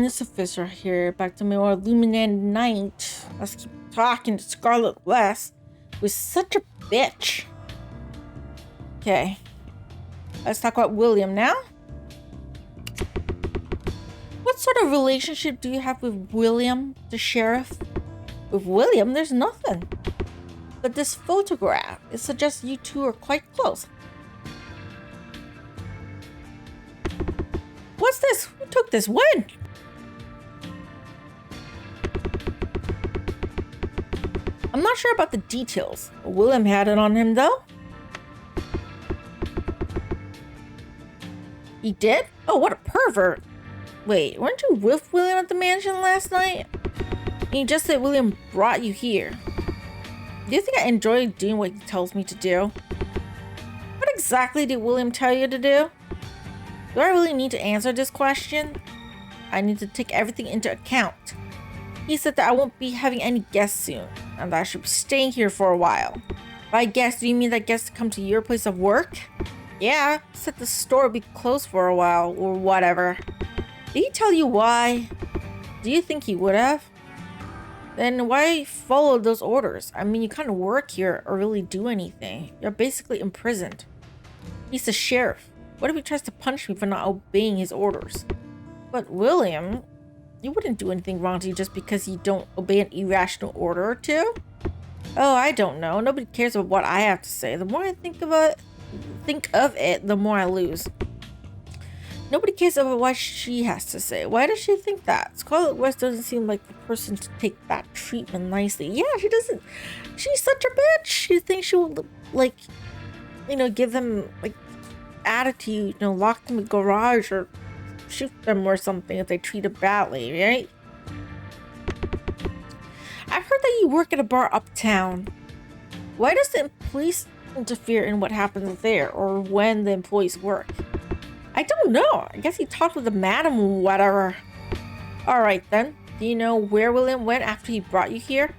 it's Luphisra here, back to more LumineNight. Let's keep talking to Scarlet West, who's such a bitch. Okay, let's talk about William now. What sort of relationship do you have with William, the sheriff? With William, there's nothing. But this photograph, it suggests you two are quite close. What's this? Who took this? When? I'm not sure about the details. William had it on him though. He did? Oh, what a pervert. Wait, weren't you with William at the mansion last night? And you just said William brought you here. Do you think I enjoy doing what he tells me to do? What exactly did William tell you to do? Do I really need to answer this question? I need to take everything into account. He said that I won't be having any guests soon, and that I should be staying here for a while. By guests, do you mean that guests come to your place of work? Yeah, he said the store will be closed for a while, or whatever. Did he tell you why? Do you think he would have? Then why follow those orders? I mean, you can't work here or really do anything. You're basically imprisoned. He's the sheriff. What if he tries to punish me for not obeying his orders? But William, you wouldn't do anything wrong to you just because you don't obey an irrational order or two? Oh, I don't know. Nobody cares about what I have to say. The more I think of it, the more I lose. Nobody cares about what she has to say. Why does she think that? Scarlet West doesn't seem like the person to take that treatment nicely. Yeah, she doesn't. She's such a bitch. She thinks she will, like, give them, like, attitude, lock them in the garage or shoot them or something if they treat her badly, right? I've heard that you work at a bar uptown. Why does the police interfere in what happens there or when the employees work? I don't know. I guess he talked with the madam or whatever. Alright then. Do you know where William went after he brought you here?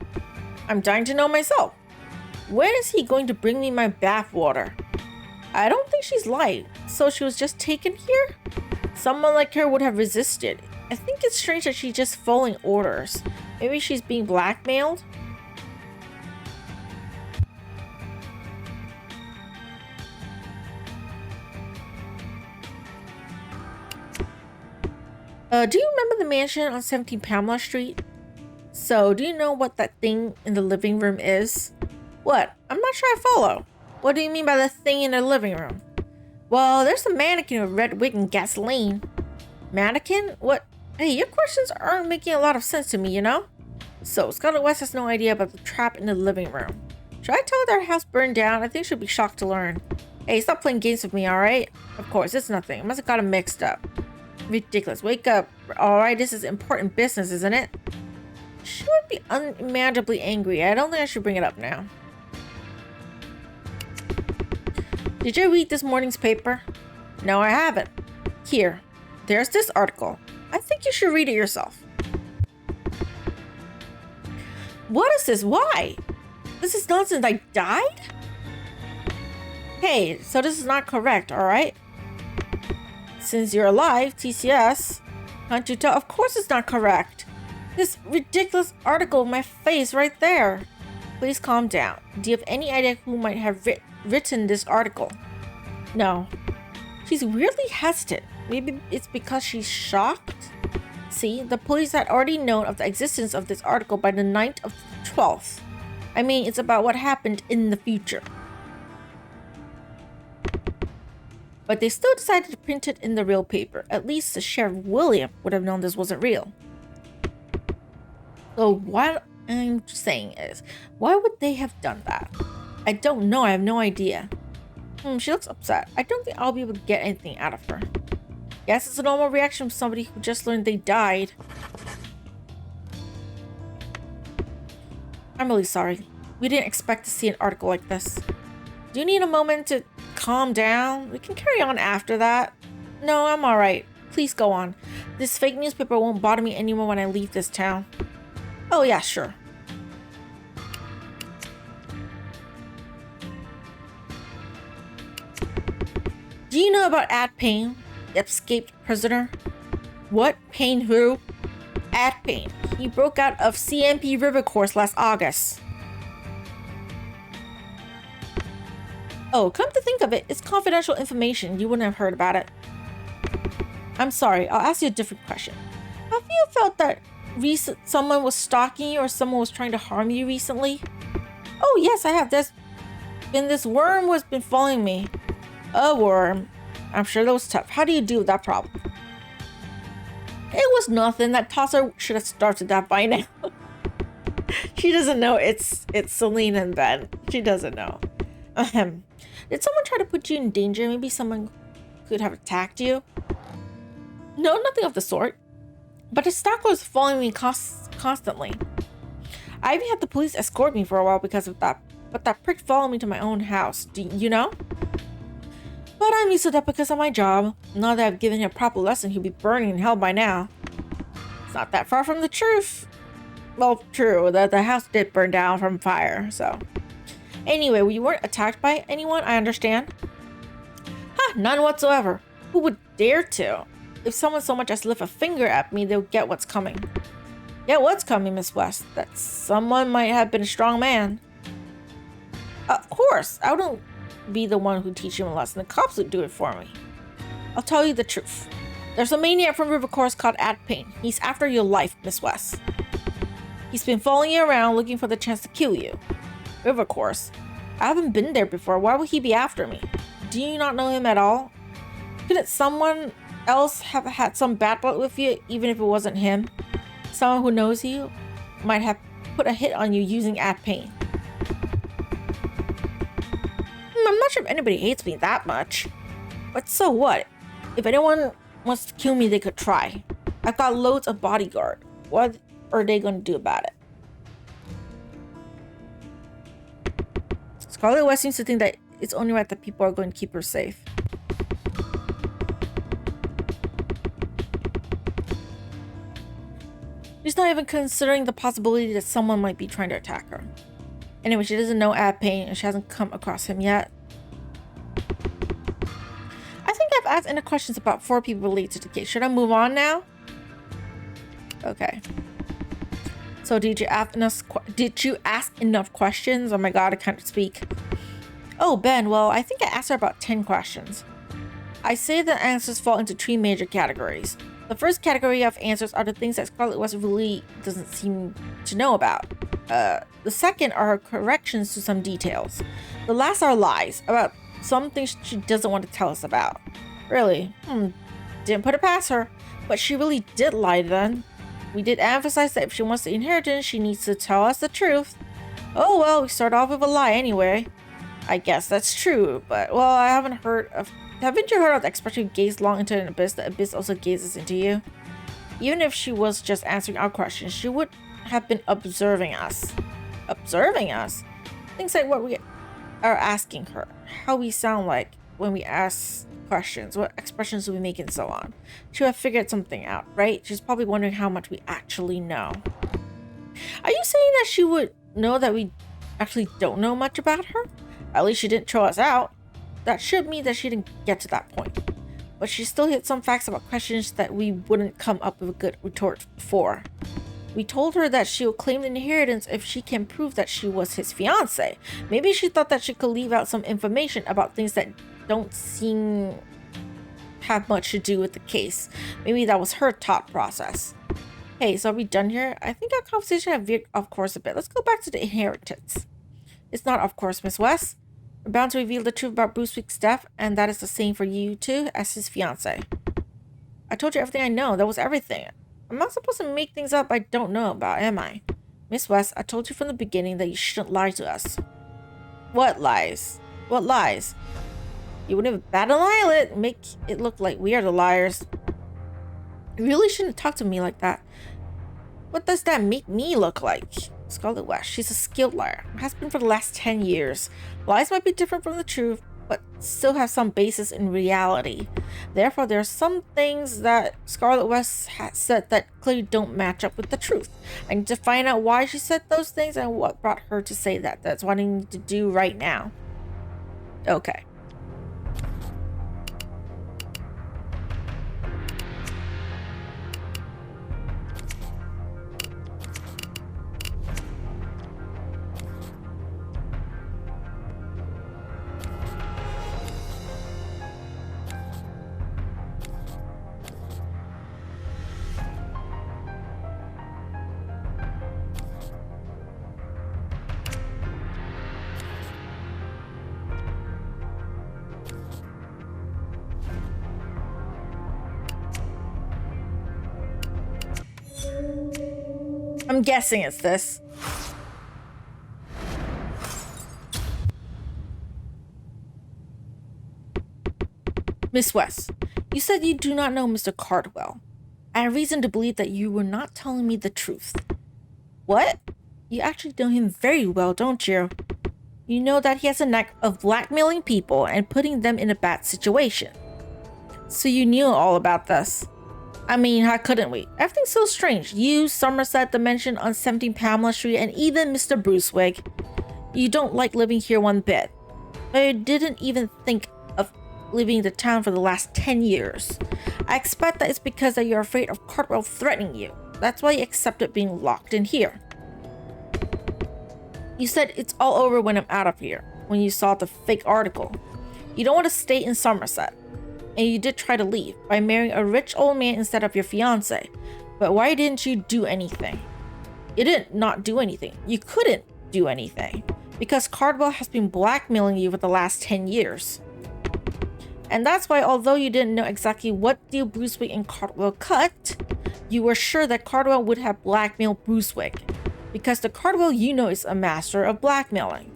I'm dying to know myself. When is he going to bring me my bath water? I don't think she's light, so she was just taken here? Someone like her would have resisted. I think it's strange that she's just following orders. Maybe she's being blackmailed? Do you remember the mansion on 17 Pamela Street? So, do you know what that thing in the living room is? What? I'm not sure I follow. What do you mean by the thing in the living room? Well, there's a mannequin with a red wig and gasoline. Mannequin? What? Hey, your questions aren't making a lot of sense to me, you know? So, Scarlet West has no idea about the trap in the living room. Should I tell her their house burned down? I think she'll be shocked to learn. Hey, stop playing games with me, alright? Of course, it's nothing. I must have got them mixed up. Ridiculous. Wake up. Alright, this is important business, isn't it? She would be unimaginably angry. I don't think I should bring it up now. Did you read this morning's paper? No, I haven't. Here, there's this article. I think you should read it yourself. What is this? Why? This is nonsense. I died? Hey, so this is not correct, alright? Since you're alive, TCS, can't you tell? Of course it's not correct. This ridiculous article in my face right there. Please calm down. Do you have any idea who might have written this article? No. She's weirdly hesitant. Maybe it's because she's shocked? See, the police had already known of the existence of this article by the night of the 12th. I mean, it's about what happened in the future. But they still decided to print it in the real paper. At least the Sheriff William would have known this wasn't real. So what I'm saying is, why would they have done that? I don't know. I have no idea. She looks upset. I don't think I'll be able to get anything out of her. Guess it's a normal reaction from somebody who just learned they died. I'm really sorry. We didn't expect to see an article like this. Do you need a moment to calm down? We can carry on after that. No, I'm alright. Please go on. This fake newspaper won't bother me anymore when I leave this town. Oh yeah, sure. Do you know about Ad Payne, the escaped prisoner? What? Payne who? At Payne. He broke out of CMP River Course last August. Oh, come to think of it, it's confidential information. You wouldn't have heard about it. I'm sorry, I'll ask you a different question. Have you felt that someone was stalking you or someone was trying to harm you recently? Oh yes, I have. There's been this worm who's been following me. A worm. I'm sure that was tough. How do you deal with that problem? It was nothing. That tosser should have started that by now. She doesn't know it's Celine and Ben. She doesn't know. Did someone try to put you in danger? Maybe someone could have attacked you? No, nothing of the sort. But a stalker was following me constantly. I even had the police escort me for a while because of that. But that prick followed me to my own house. Do you know? But I'm used to that because of my job. Now that I've given him a proper lesson, he'll be burning in hell by now. It's not that far from the truth. Well, true, that the house did burn down from fire, so. Anyway, we weren't attacked by anyone, I understand. None whatsoever. Who would dare to? If someone so much as lift a finger at me, they'll get what's coming. Get what's coming, Miss West? That someone might have been a strong man. Of course, I wouldn't be the one who teach him a lesson. The cops would do it for me. I'll tell you the truth. There's a maniac from River Course called At Payne. He's after your life, Miss West. He's been following you around looking for the chance to kill you. River Course? I haven't been there before. Why would he be after me? Do you not know him at all? Couldn't someone else have had some bad blood with you, even if it wasn't him? Someone who knows you might have put a hit on you using At Payne. I'm not sure if anybody hates me that much. But so what? If anyone wants to kill me, they could try. I've got loads of bodyguard. What are they going to do about it? Scarlet West seems to think that it's only right that people are going to keep her safe. She's not even considering the possibility that someone might be trying to attack her. Anyway, she doesn't know At Payne and she hasn't come across him yet. I think I've asked enough questions about 4 people related to the case. Should I move on now? Okay. So did you ask enough questions? Oh my god, I can't speak. Oh, Ben, well, I think I asked her about 10 questions. I say the answers fall into 3 major categories. The first category of answers are the things that Scarlet West really doesn't seem to know about. The second are her corrections to some details. The last are lies about some things she doesn't want to tell us about. Really? Didn't put it past her. But she really did lie then. We did emphasize that if she wants the inheritance, she needs to tell us the truth. Oh well, we start off with a lie anyway. I guess that's true, but well, haven't you heard of the expression gaze long into an abyss? The abyss also gazes into you. Even if she was just answering our questions, she would have been observing us. Observing us? Things like what we are asking her, how we sound like when we ask questions, what expressions do we make, and so on. She would have figured something out, right? She's probably wondering how much we actually know. Are you saying that she would know that we actually don't know much about her? At least she didn't throw us out. That should mean that she didn't get to that point. But she still hit some facts about questions that we wouldn't come up with a good retort for. We told her that she will claim the inheritance if she can prove that she was his fiance. Maybe she thought that she could leave out some information about things that don't seem have much to do with the case. Maybe that was her thought process. Hey, so are we done here? I think our conversation had veered off course a bit. Let's go back to the inheritance. It's not off course, Miss West. We're bound to reveal the truth about Bruce Week's death, and that is the same for you too, as his fiance. I told you everything I know. That was everything. I'm not supposed to make things up I don't know about, am I? Miss West, I told you from the beginning that you shouldn't lie to us. What lies? What lies? You wouldn't even bat an eyelid and make it look like we are the liars. You really shouldn't talk to me like that. What does that make me look like? Scarlet West, she's a skilled liar. Has been for the last 10 years. Lies might be different from the truth, but still have some basis in reality. Therefore, there are some things that Scarlet West has said that clearly don't match up with the truth. I need to find out why she said those things and what brought her to say that. That's what I need to do right now. Okay. I'm guessing it's this. Miss West, you said you do not know Mr. Cardwell. I have reason to believe that you were not telling me the truth. What? You actually know him very well, don't you? You know that he has a knack of blackmailing people and putting them in a bad situation. So you knew all about this. I mean, how couldn't we? Everything's so strange. You, Summerset, the mansion on 17 Pamela Street, and even Mr. Brucewig. You don't like living here one bit. But you didn't even think of leaving the town for the last 10 years. I expect that it's because that you're afraid of Cardwell threatening you. That's why you accepted being locked in here. You said it's all over when I'm out of here, when you saw the fake article. You don't want to stay in Summerset. And you did try to leave by marrying a rich old man instead of your fiance. But why didn't you do anything? You didn't not do anything. You couldn't do anything. Because Cardwell has been blackmailing you for the last 10 years. And that's why, although you didn't know exactly what deal Brucewig and Cardwell cut, you were sure that Cardwell would have blackmailed Brucewig. Because the Cardwell you know is a master of blackmailing.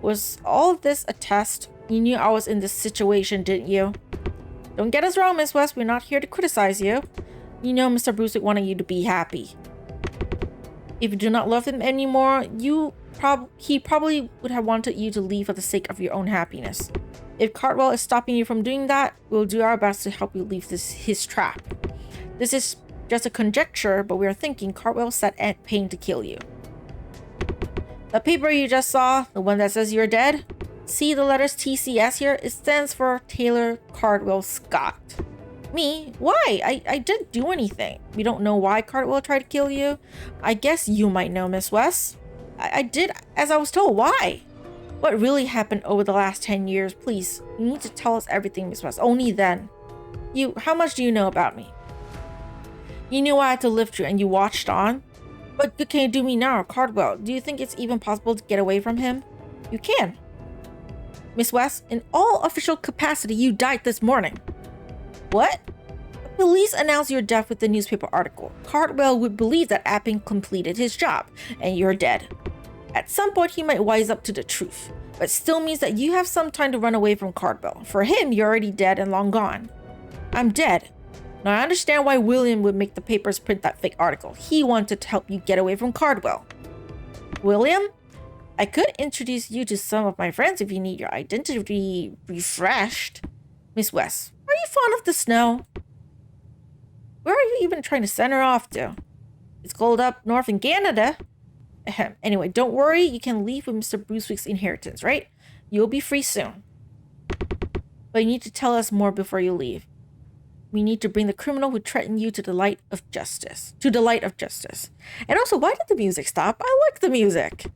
Was all of this a test? You knew I was in this situation, didn't you? Don't get us wrong, Miss West. We're not here to criticize you. You know Mr. Brucewig wanted you to be happy. If you do not love him anymore, he probably would have wanted you to leave for the sake of your own happiness. If Cardwell is stopping you from doing that, we'll do our best to help you leave his trap. This is just a conjecture, but we are thinking Cardwell set Aunt Payne to kill you. The paper you just saw, the one that says you're dead, see the letters TCS here? It stands for Taylor Cardwell Scott. Me? Why? I didn't do anything. We don't know why Cardwell tried to kill you. I guess you might know, Miss West. I did as I was told. Why? What really happened over the last 10 years? Please, you need to tell us everything, Miss West. Only then. How much do you know about me? You knew I had to lift you and you watched on. What good can you do me now, Cardwell? Do you think it's even possible to get away from him? You can. Miss West, in all official capacity, you died this morning. What? The police announced your death with the newspaper article. Cardwell would believe that Appin completed his job, and you're dead. At some point, he might wise up to the truth, but still means that you have some time to run away from Cardwell. For him, you're already dead and long gone. I'm dead. Now I understand why William would make the papers print that fake article. He wanted to help you get away from Cardwell. William? I could introduce you to some of my friends if you need your identity refreshed. Miss West, are you fond of the snow? Where are you even trying to send her off to? It's cold up north in Canada. Anyway, don't worry. You can leave with Mr. Brucewig's inheritance, right? You'll be free soon. But you need to tell us more before you leave. We need to bring the criminal who threatened you to the light of justice. And also, why did the music stop? I like the music.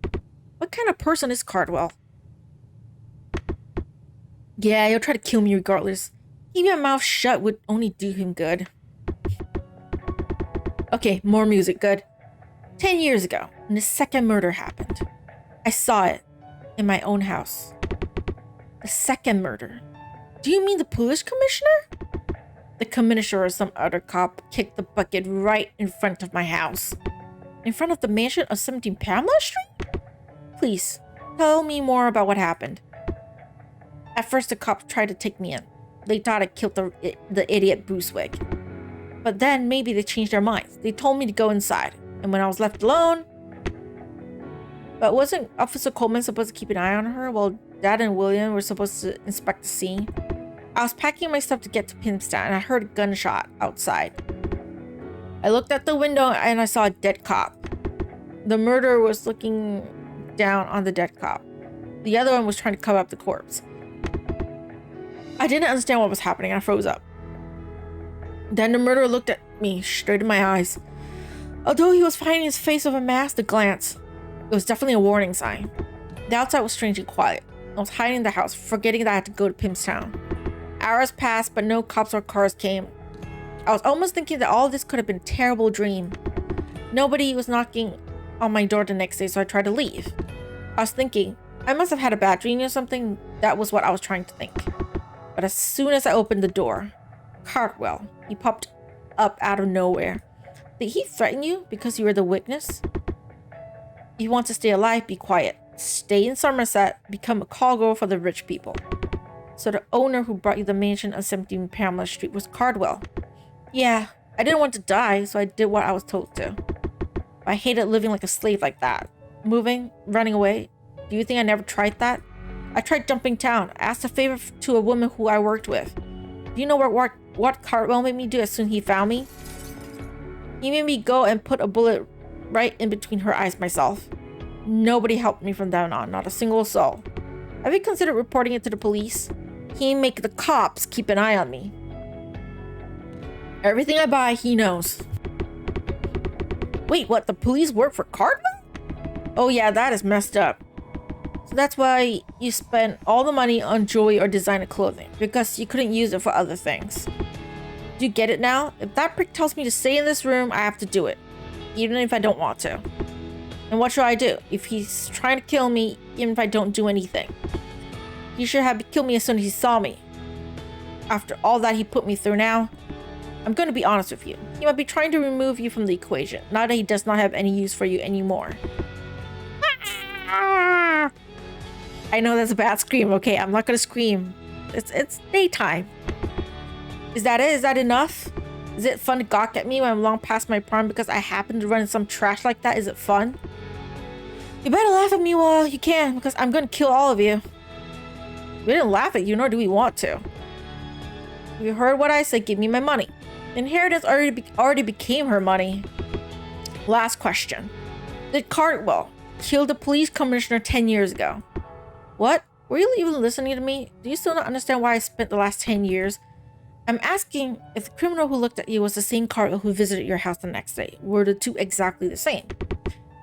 What kind of person is Cardwell? Yeah, he'll try to kill me regardless. Keeping your mouth shut would only do him good. Okay, more music, good. 10 years ago, when the second murder happened, I saw it in my own house. The second murder. Do you mean the police commissioner? The commissioner or some other cop kicked the bucket right in front of my house. In front of the mansion of 17 Pamela Street? Please, tell me more about what happened. At first, the cops tried to take me in. They thought I killed the idiot Brucewig. But then maybe they changed their minds. They told me to go inside. And when I was left alone... But wasn't Officer Coleman supposed to keep an eye on her while Dad and William were supposed to inspect the scene? I was packing my stuff to get to Pimpstown and I heard a gunshot outside. I looked out the window and I saw a dead cop. The murderer was looking down on the dead cop. The other one was trying to cover up the corpse. I didn't understand what was happening. I froze up. Then the murderer looked at me straight in my eyes. Although he was hiding his face with a mask, the glance, it was definitely a warning sign. The outside was strangely quiet. I was hiding in the house, forgetting that I had to go to Pimpstown. Hours passed, but no cops or cars came. I was almost thinking that all this could have been a terrible dream. Nobody was knocking on my door the next day, so I tried to leave. I was thinking, I must have had a bad dream or something. That was what I was trying to think. But as soon as I opened the door, Cardwell, he popped up out of nowhere. Did he threaten you because you were the witness? If you want to stay alive, be quiet. Stay in Somerset, become a call girl for the rich people. So the owner who brought you the mansion on 17 Pamela Street was Cardwell. Yeah, I didn't want to die, so I did what I was told to. I hated living like a slave like that. Moving, running away. Do you think I never tried that? I tried jumping town. I asked a favor to a woman who I worked with. Do you know what Cardwell made me do as soon as he found me? He made me go and put a bullet right in between her eyes myself. Nobody helped me from then on, not a single soul. Have you considered reporting it to the police? He make the cops keep an eye on me. Everything I buy, he knows. Wait, what? The police work for Cardwell? Oh yeah, that is messed up. So that's why you spent all the money on jewelry or designer clothing, because you couldn't use it for other things. Do you get it now? If that prick tells me to stay in this room, I have to do it, even if I don't want to. And what should I do if he's trying to kill me, even if I don't do anything? He should have killed me as soon as he saw me. After all that he put me through now, I'm going to be honest with you. He might be trying to remove you from the equation, now that he does not have any use for you anymore. I know that's a bad scream, okay? I'm not going to scream. It's daytime. Is that it? Is that enough? Is it fun to gawk at me when I'm long past my prime because I happen to run in some trash like that? Is it fun? You better laugh at me while you can, because I'm going to kill all of you. We didn't laugh at you, nor do we want to. You heard what I said. Give me my money. Inheritance already became her money. Last question. Did Cardwell kill the police commissioner 10 years ago? What? Were you even listening to me? Do you still not understand why I spent the last 10 years? I'm asking if the criminal who looked at you was the same Cardwell who visited your house the next day. Were the two exactly the same?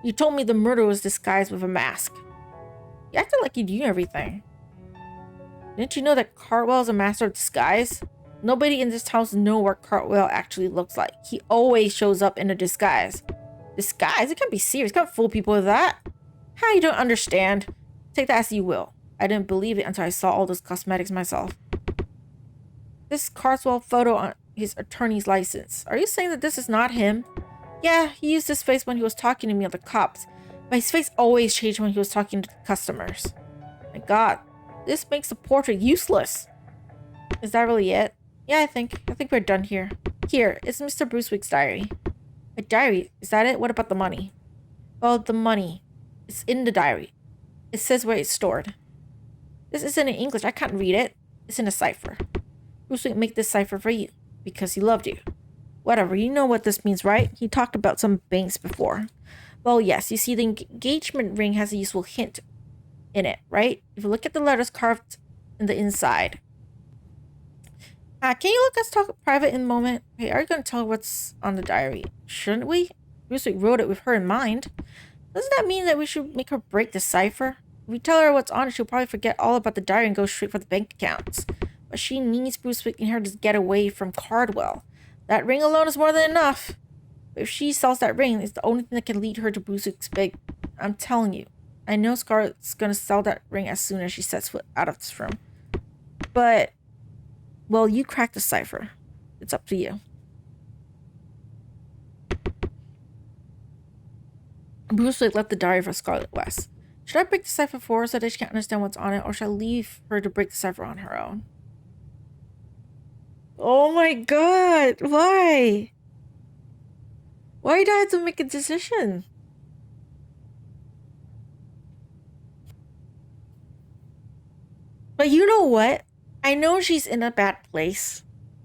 You told me the murder was disguised with a mask. You acted like you knew everything. Didn't you know that Cardwell is a master of disguise? Nobody in this house knows what Cardwell actually looks like. He always shows up in a disguise. Disguise? It can't be serious. You can't fool people with that. How you don't understand? Take that as you will. I didn't believe it until I saw all those cosmetics myself. This Cardwell photo on his attorney's license. Are you saying that this is not him? Yeah, he used his face when he was talking to me at the cops. But his face always changed when he was talking to the customers. My God, this makes the portrait useless. Is that really it? Yeah, I think we're done here. Here, it's Mr. Brucewick's diary. A diary? Is that it? What about the money? Well, the money. It's in the diary. It says where it's stored. This isn't in English. I can't read it. It's in a cipher. Brucewick made this cipher for you because he loved you. Whatever, you know what this means, right? He talked about some banks before. Well, yes, you see the engagement ring has a useful hint in it, right? If you look at the letters carved in the inside. Can you let us talk private in a moment? Hey, are you going to tell her what's on the diary? Shouldn't we? Brucewick wrote it with her in mind. Doesn't that mean that we should make her break the cipher? If we tell her what's on it, she'll probably forget all about the diary and go straight for the bank accounts. But she needs Brucewick and her to get away from Cardwell. That ring alone is more than enough. But if she sells that ring, it's the only thing that can lead her to Brucewick's big. I'm telling you. I know Scarlett's going to sell that ring as soon as she sets foot out of this room. But, well, you crack the cipher. It's up to you. Brucewick left the diary for Scarlett West. Should I break the cipher for her so that she can't understand what's on it, or should I leave her to break the cipher on her own? Oh my God, why? Why did I have to make a decision? But you know what? I know she's in a bad place.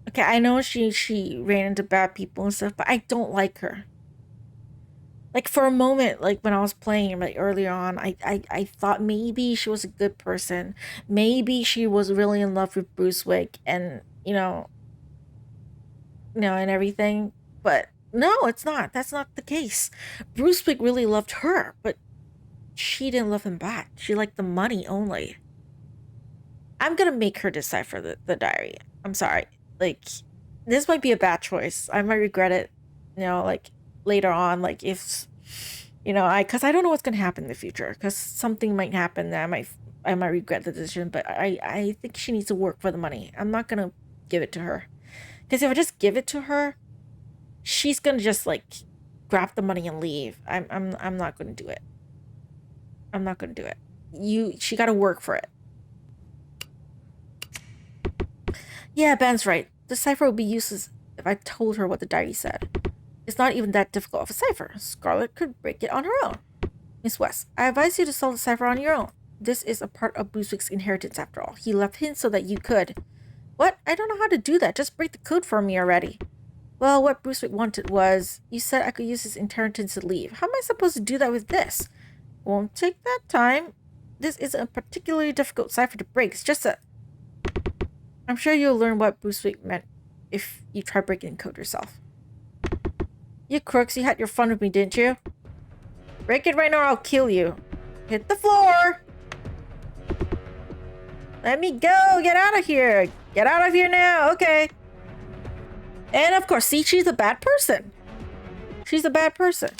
Okay, I know she ran into bad people and stuff, but I don't like her. Like, for a moment, like when I was playing like earlier on, I thought maybe she was a good person. Maybe she was really in love with Brucewick and, and everything. But no, it's not. That's not the case. Brucewick really loved her, but she didn't love him back. She liked the money only. I'm gonna make her decipher the diary. I'm sorry. Like, this might be a bad choice. I might regret it, like later on, like if, because I don't know what's gonna happen in the future, because something might happen that I might regret the decision, but I think she needs to work for the money. I'm not gonna give it to her. Because if I just give it to her, she's gonna just like grab the money and leave. I'm not gonna do it. I'm not gonna do it. She gotta work for it. Yeah, Ben's right. The cipher would be useless if I told her what the diary said. It's not even that difficult of a cipher. Scarlet could break it on her own. Miss West, I advise you to solve the cipher on your own. This is a part of Brunswick's inheritance after all. He left hints so that you could. What? I don't know how to do that. Just break the code for me already. Well, what Brunswick wanted was, you said I could use his inheritance to leave. How am I supposed to do that with this? Won't take that time. This isn't a particularly difficult cipher to break. It's just a... I'm sure you'll learn what Brunswick meant if you try breaking the code yourself. You crooks, you had your fun with me, didn't you? Break it right now or I'll kill you. Hit the floor! Let me go! Get out of here! Get out of here now! Okay. And of course, see, she's a bad person. She's a bad person.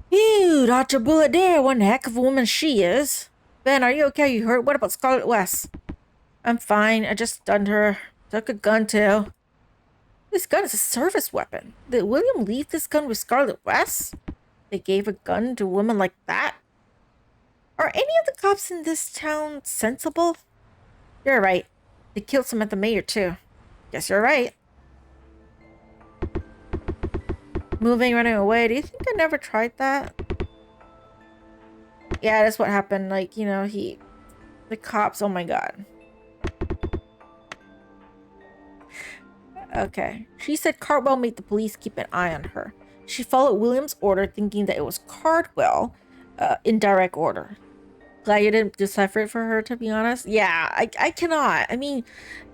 Phew, dodged a bullet there. One heck of a woman she is. Ben, are you okay? You hurt? What about Scarlet West? I'm fine. I just stunned her. Took a gun too. This gun is a service weapon. Did William leave this gun with Scarlet West? They gave a gun to a woman like that? Are any of the cops in this town sensible? You're right. They killed Samantha Mayer too. Guess you're right. Moving, running away. Do you think I never tried that? Yeah, that's what happened. Like, you know, the cops, oh my god. Okay. She said Cardwell made the police keep an eye on her. She followed William's order thinking that it was Cardwell in direct order. Glad you didn't decipher it for her, to be honest. Yeah, I cannot. I mean,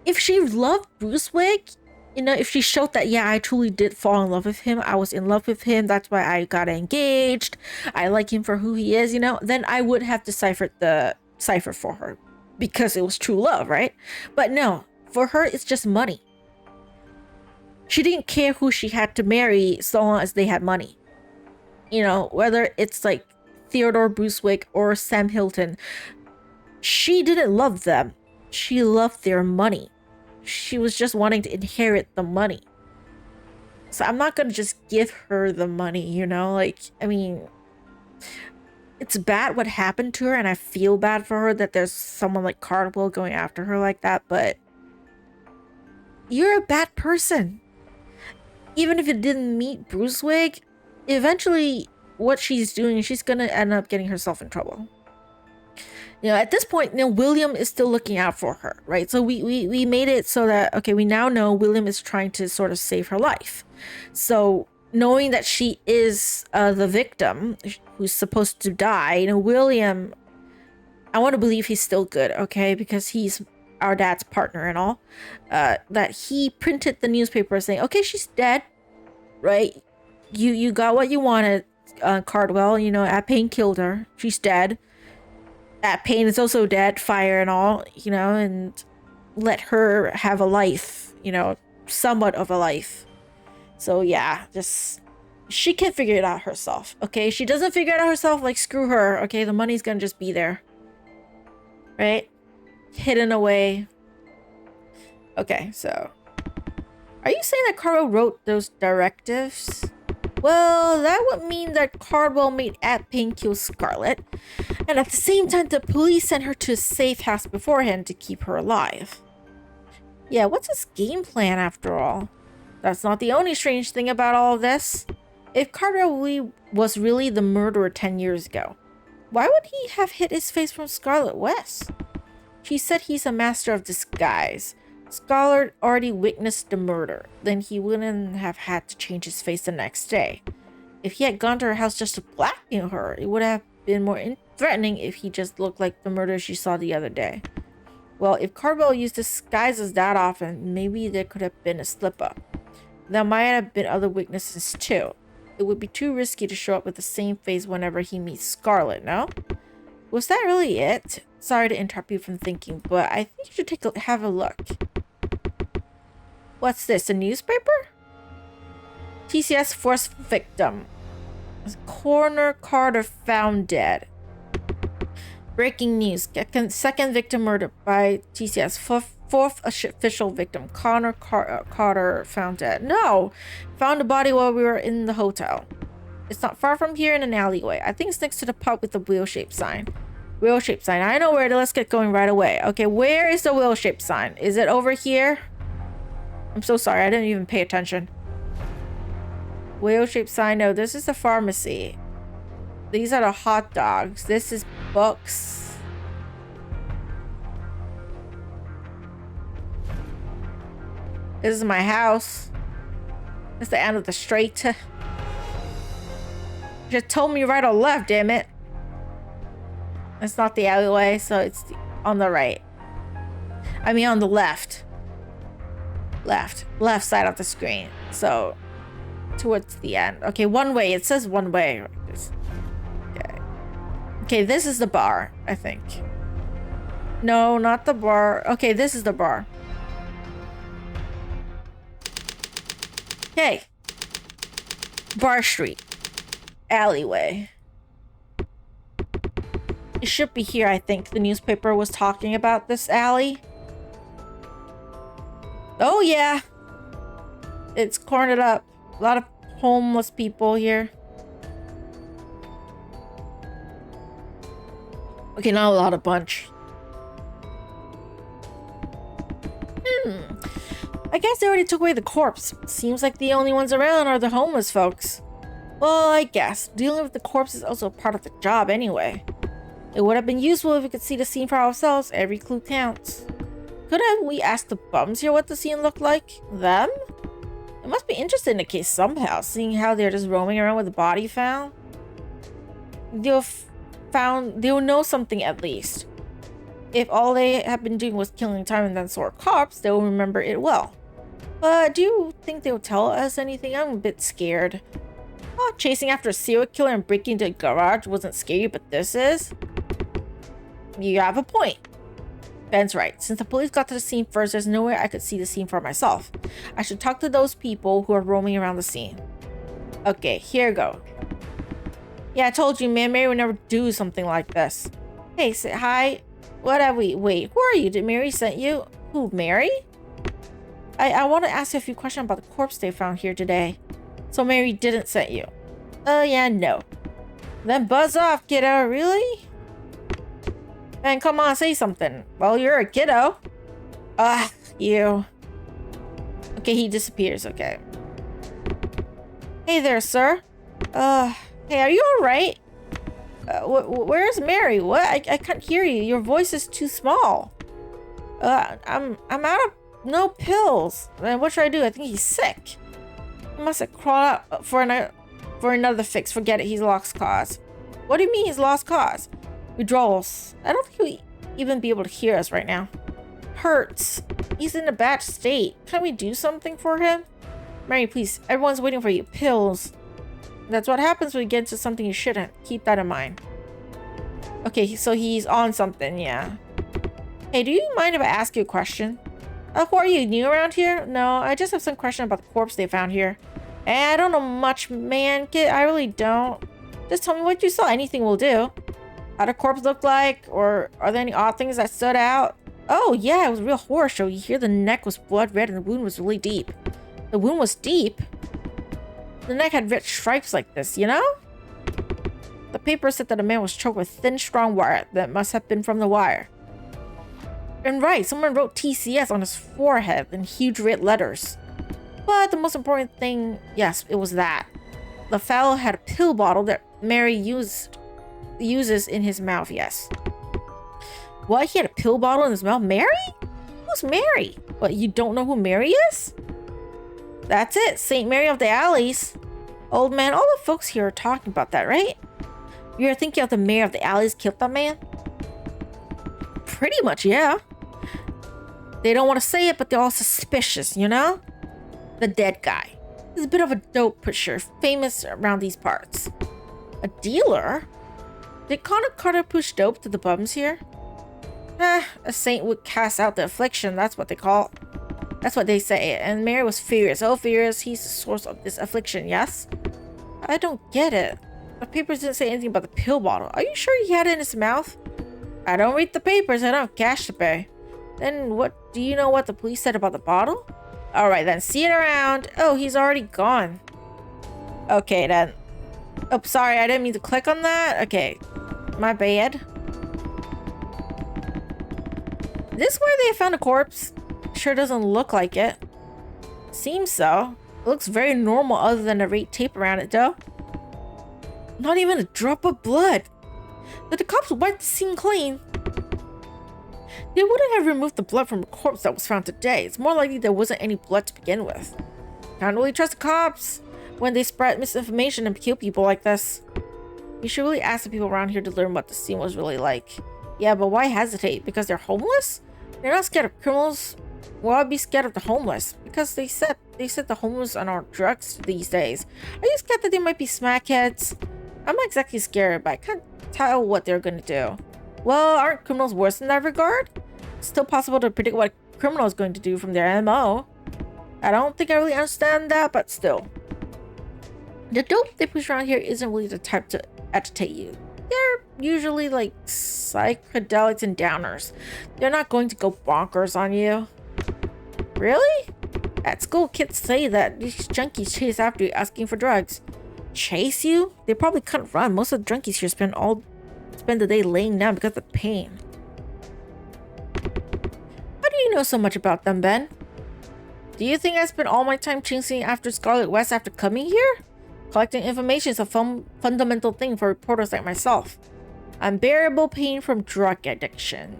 if she loved Brunswick, you know, if she showed that, yeah, I truly did fall in love with him. I was in love with him. That's why I got engaged. I like him for who he is, you know. Then I would have deciphered the cipher for her because it was true love, right? But no, for her, it's just money. She didn't care who she had to marry so long as they had money. You know, whether it's like Theodore Brunswick or Sam Hilton. She didn't love them. She loved their money. She was just wanting to inherit the money. So I'm not going to just give her the money, you know? Like, I mean, it's bad what happened to her, and I feel bad for her that there's someone like Cardwell going after her like that, but you're a bad person. Even if you didn't meet Brunswick, eventually what she's doing, she's going to end up getting herself in trouble. You know, at this point, you know, William is still looking out for her, right? So we made it so that, okay, we now know William is trying to sort of save her life. So knowing that she is the victim who's supposed to die, you know, William, I want to believe he's still good, okay? Because he's our dad's partner and all. That he printed the newspaper saying, okay, she's dead, right? You got what you wanted, Cardwell, you know, At-Pain killed her. She's dead. At-Pain is also dead, fire and all, you know, and let her have a life, you know, somewhat of a life. So yeah, just, she can't figure it out herself, okay? She doesn't figure it out herself, like, screw her, okay? The money's gonna just be there, right? Hidden away. Okay, so are you saying that Cardwell wrote those directives? Well, that would mean that Cardwell made At-Pain kill Scarlet, and at the same time the police sent her to a safe house beforehand to keep her alive. Yeah, what's his game plan after all? That's not the only strange thing about all of this. If Cardwell was really the murderer 10 years ago, why would he have hid his face from Scarlet West? She said he's a master of disguise. Scarlet already witnessed the murder, then he wouldn't have had to change his face the next day. If he had gone to her house just to blackmail her, it would have been more threatening if he just looked like the murderer she saw the other day. Well, if Cardwell used disguises that often, maybe there could have been a slip-up. There might have been other witnesses too. It would be too risky to show up with the same face whenever he meets Scarlet, no? Was that really it? Sorry to interrupt you from thinking, but I think you should have a look. What's this, a newspaper? TCS fourth victim. Coroner Carter found dead. Breaking news. Second victim murdered by TCS. fourth official victim, Connor Carter, found dead. No! Found a body while we were in the hotel. It's not far from here in an alleyway. I think it's next to the pub with the wheel-shaped sign. Wheel-shaped sign. I know where. Let's get going right away. Okay, where is the wheel-shaped sign? Is it over here? I'm so sorry. I didn't even pay attention. Wheel-shaped sign. No, this is the pharmacy. These are the hot dogs. This is books. This is my house. It's the end of the street. You just told me right or left, damn it. It's not the alleyway, so it's on the right. I mean on the left. Left side of the screen. So towards the end. Okay, one way. It says one way. Okay. Okay, this is the bar, I think. No, not the bar. Okay, this is the bar. Okay. Bar Street. Alleyway. It should be here, I think. The newspaper was talking about this alley. Oh, yeah. It's cornered up. A lot of homeless people here. Okay, not a lot, a bunch. I guess they already took away the corpse. Seems like the only ones around are the homeless folks. Well, I guess. Dealing with the corpse is also part of the job anyway. It would have been useful if we could see the scene for ourselves. Every clue counts. Couldn't we ask the bums here what the scene looked like? Them? It must be interested in the case somehow, seeing how they're just roaming around with the body found. They'll know something at least. If all they have been doing was killing time and then saw cops, they'll remember it well. But do you think they'll tell us anything? I'm a bit scared. Oh, chasing after a serial killer and breaking into a garage wasn't scary, but this is? You have a point. Ben's right. Since the police got to the scene first, there's no way I could see the scene for myself. I should talk to those people who are roaming around the scene. Okay, here we go. Yeah, I told you, man. Mary would never do something like this. Hey, say hi. What have we? Wait, who are you? Did Mary send you? Who, Mary? I want to ask you a few questions about the corpse they found here today. So Mary didn't send you? Yeah, no. Then buzz off, kiddo. Really? Man, come on, say something. Well, you're a kiddo. You. Okay, he disappears. Okay. Hey there, sir. Hey, are you alright? Where's Mary? What? I can't hear you. Your voice is too small. I'm out of no pills. Man, what should I do? I think he's sick. He must have crawled out for another fix. Forget it. He's lost cause. What do you mean he's lost cause? Withdrawals. I don't think he'll even be able to hear us right now. Hurts. He's in a bad state. Can we do something for him? Mary, please. Everyone's waiting for you. Pills. That's what happens when you get into something you shouldn't. Keep that in mind. Okay, so he's on something, yeah. Hey, do you mind if I ask you a question? Who are you? New around here? No, I just have some question about the corpse they found here. I don't know much, man. Kid, I really don't. Just tell me what you saw. Anything will do. How the corpse look like? Or are there any odd things that stood out? Oh, yeah, it was a real horror show. You hear the neck was blood red and the wound was really deep. The wound was deep? The neck had red stripes like this, you know? The paper said that the man was choked with thin, strong wire that must have been from the wire. And right, someone wrote TCS on his forehead in huge red letters. But the most important thing, yes, it was that. The fellow had a pill bottle that Mary uses in his mouth, yes. What? He had a pill bottle in his mouth? Mary? Who's Mary? What, you don't know who Mary is? That's it, St. Mary of the Alleys. Old man, all the folks here are talking about that, right? You're thinking of the mayor of the Alleys killed that man? Pretty much, yeah. They don't want to say it, but they're all suspicious, you know? The dead guy. He's a bit of a dope pusher, famous around these parts. A dealer? Did Connor Carter push dope to the bums here? A saint would cast out the affliction, that's what they call it. That's what they say. And Mary was furious. Oh, furious. He's the source of this affliction, yes? I don't get it. The papers didn't say anything about the pill bottle. Are you sure he had it in his mouth? I don't read the papers. I don't have cash to pay. Then what do you know what the police said about the bottle? Alright then, see it around. Oh, he's already gone. Okay then. Oh, sorry, I didn't mean to click on that. Okay, my bad. This where they found a corpse? Sure doesn't look like it. Seems so. It looks very normal other than the red tape around it though. Not even a drop of blood. But the cops wiped the scene clean. They wouldn't have removed the blood from a corpse that was found today. It's more likely there wasn't any blood to begin with. Can't really trust the cops when they spread misinformation and kill people like this. You should really ask the people around here to learn what the scene was really like. Yeah, but why hesitate? Because they're homeless? They're not scared of criminals. Well, I'd be scared of the homeless. Because they said the homeless are on drugs these days. Are you scared that they might be smackheads? I'm not exactly scared, but I can't tell what they're gonna do. Well, aren't criminals worse in that regard? It's still possible to predict what a criminal is going to do from their MO. I don't think I really understand that, but still. The dope they push around here isn't really the type to agitate you. They're usually like psychedelics and downers. They're not going to go bonkers on you. Really? At school, kids say that these junkies chase after you asking for drugs. Chase you? They probably can't run. Most of the junkies here spend the day laying down because of pain. How do you know so much about them, Ben? Do you think I spent all my time chasing after Scarlet West after coming here? Collecting information is a fundamental thing for reporters like myself. Unbearable pain from drug addiction.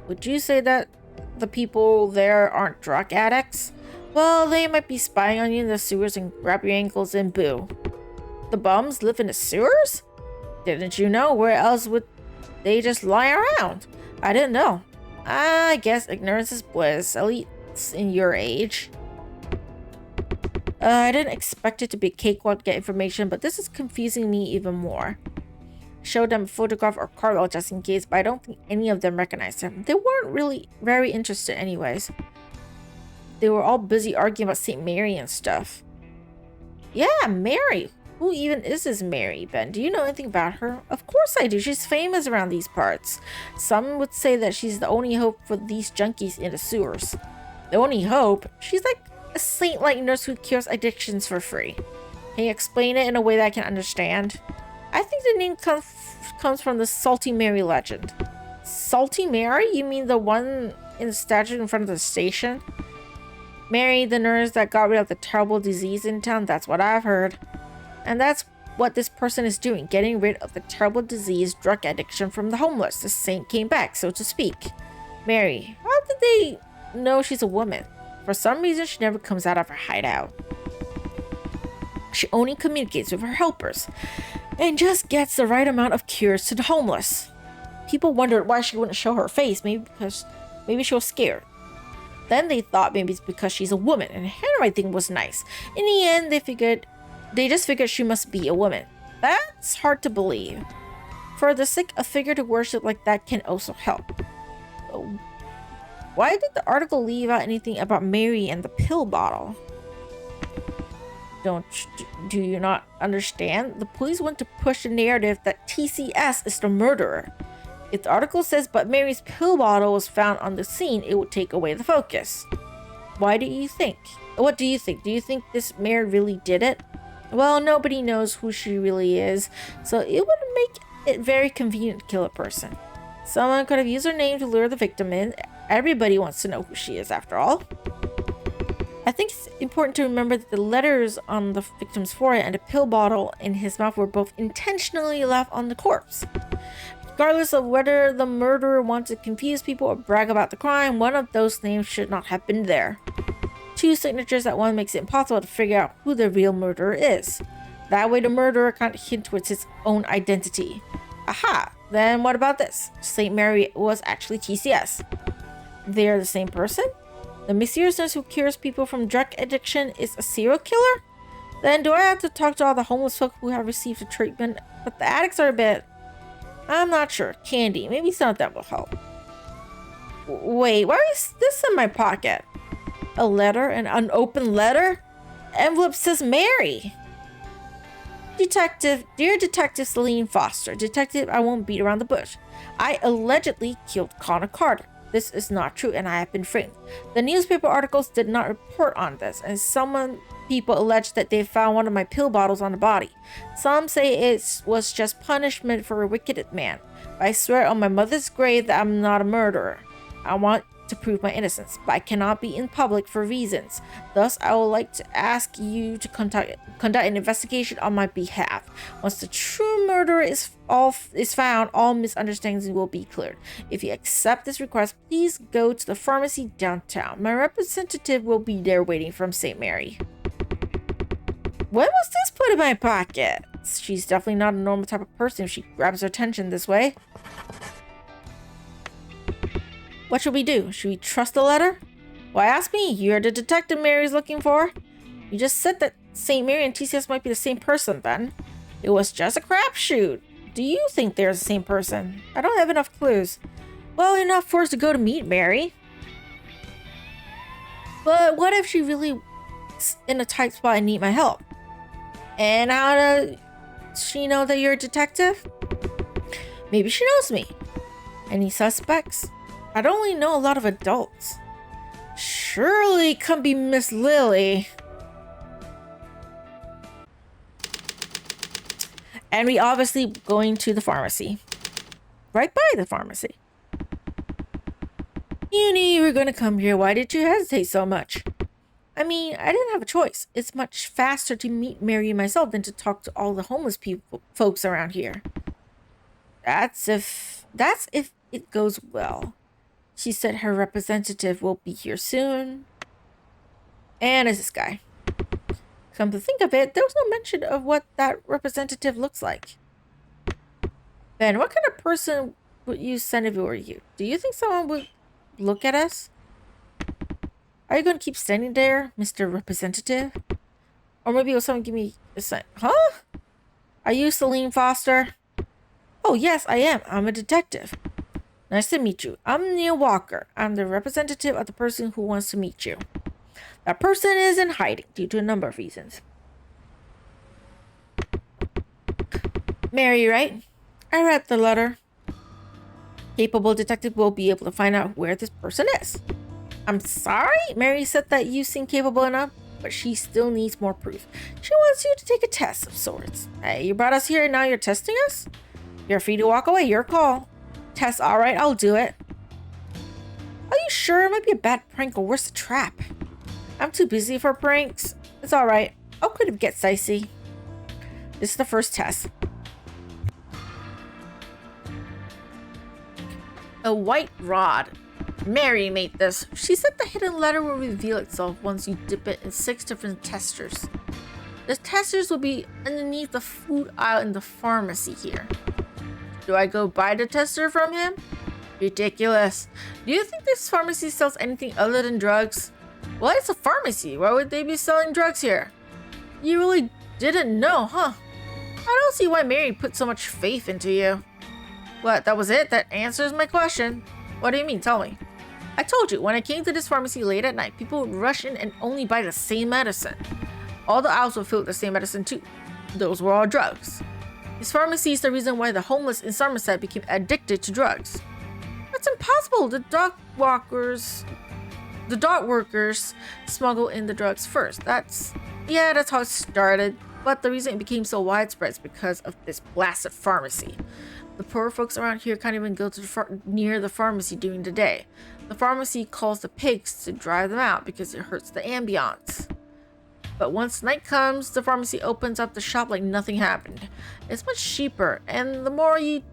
Would you say that the people there aren't drug addicts? Well, they might be spying on you in the sewers and grab your ankles and boo. The bums live in the sewers? Didn't you know? Where else would they just lie around? I didn't know. I guess ignorance is bliss, at least in your age. I didn't expect it to be a cakewalk to get information, but this is confusing me even more. I showed them a photograph or Carlo just in case, but I don't think any of them recognized him. They weren't really very interested anyways. They were all busy arguing about St. Mary and stuff. Yeah, Mary. Who even is this Mary, Ben? Do you know anything about her? Of course I do. She's famous around these parts. Some would say that she's the only hope for these junkies in the sewers. The only hope? She's like a saint-like nurse who cures addictions for free. Can you explain it in a way that I can understand? I think the name comes from the Salty Mary legend. Salty Mary? You mean the one in the statue in front of the station? Mary, the nurse that got rid of the terrible disease in town? That's what I've heard. And that's what this person is doing, getting rid of the terrible disease, drug addiction from the homeless. The saint came back, so to speak. Mary, how did they know she's a woman? For some reason, she never comes out of her hideout. She only communicates with her helpers and just gets the right amount of cures to the homeless. People wondered why she wouldn't show her face, maybe she was scared. Then they thought maybe it's because she's a woman and her handwriting was nice. In the end, they just figured she must be a woman. That's hard to believe. For the sick, a figure to worship like that can also help. Why did the article leave out anything about Mary and the pill bottle? Do you not understand? The police want to push the narrative that TCS is the murderer. If the article says but Mary's pill bottle was found on the scene, it would take away the focus. What do you think? Do you think this Mary really did it? Well, nobody knows who she really is, so it would make it very convenient to kill a person. Someone could have used her name to lure the victim in. Everybody wants to know who she is, after all. I think it's important to remember that the letters on the victim's forehead and the pill bottle in his mouth were both intentionally left on the corpse. Regardless of whether the murderer wanted to confuse people or brag about the crime, one of those names should not have been there. Two signatures at once makes it impossible to figure out who the real murderer is. That way the murderer can't hint towards his own identity. Aha! Then what about this? St. Mary was actually TCS. They're the same person? The mysterious nurse who cures people from drug addiction is a serial killer? Then do I have to talk to all the homeless folk who have received the treatment? But the addicts are a bit... I'm not sure. Candy. Maybe some of that will help. Wait, why is this in my pocket? A letter? An unopened letter? Envelope says Mary. Dear Detective Kelvin Foster. Detective, I won't beat around the bush. I allegedly killed Connor Carter. This is not true and I have been framed. The newspaper articles did not report on this, and some people allege that they found one of my pill bottles on the body. Some say it was just punishment for a wicked man. But I swear on my mother's grave that I'm not a murderer. I want to prove my innocence, but I cannot be in public for reasons. Thus, I would like to ask you to conduct an investigation on my behalf. Once the true murderer is found, all misunderstandings will be cleared. If you accept this request, please go to the pharmacy downtown. My representative will be there waiting from St. Mary. When was this put in my pocket? She's definitely not a normal type of person if she grabs her attention this way. What should we do? Should we trust the letter? Why ask me? You're the detective Mary's looking for. You just said that St. Mary and TCS might be the same person then. It was just a crapshoot. Do you think they're the same person? I don't have enough clues. Well, you're not forced to go to meet Mary. But what if she really is in a tight spot and need my help? And how does she know that you're a detective? Maybe she knows me. Any suspects? I don't really know a lot of adults. Surely it can't be Miss Lily. And we obviously going to the pharmacy. Right by the pharmacy. You knew you were going to come here. Why did you hesitate so much? I mean, I didn't have a choice. It's much faster to meet Mary myself than to talk to all the homeless folks around here. That's if it goes well. She said her representative will be here soon. And it's this guy. Come to think of it, there was no mention of what that representative looks like. Ben, what kind of person would you send if it were you? Do you think someone would look at us? Are you going to keep standing there, Mr. Representative? Or maybe will someone give me a sign? Huh? Are you Celine Foster? Oh, yes, I am. I'm a detective. Nice to meet you. I'm Neil Walker. I'm the representative of the person who wants to meet you. That person is in hiding due to a number of reasons. Mary, right? I read the letter. Capable detective will be able to find out where this person is. I'm sorry? Mary said that you seem capable enough, but she still needs more proof. She wants you to take a test of sorts. Hey, you brought us here and now you're testing us? You're free to walk away. Your call. Test, all right, I'll do it. Are you sure? It might be a bad prank or worse, a trap. I'm too busy for pranks. It's all right. I'll quit if it gets dicey. This is the first test. A white rod. Mary made this. She said the hidden letter will reveal itself once you dip it in 6 different testers. The testers will be underneath the food aisle in the pharmacy here. Do I go buy the tester from him? Ridiculous. Do you think this pharmacy sells anything other than drugs? Well, it's a pharmacy. Why would they be selling drugs here? You really didn't know, huh? I don't see why Mary put so much faith into you. What, that was it? That answers my question. What do you mean? Tell me. I told you, when I came to this pharmacy late at night, people would rush in and only buy the same medicine. All the aisles were filled with the same medicine too. Those were all drugs. This pharmacy is the reason why the homeless in Summerset became addicted to drugs. That's impossible. The dog workers smuggle in the drugs first. That's how it started. But the reason it became so widespread is because of this blasted pharmacy. The poor folks around here can't even go to near the pharmacy during the day. The pharmacy calls the pigs to drive them out because it hurts the ambiance. But once night comes, the pharmacy opens up the shop like nothing happened. It's much cheaper, and the more you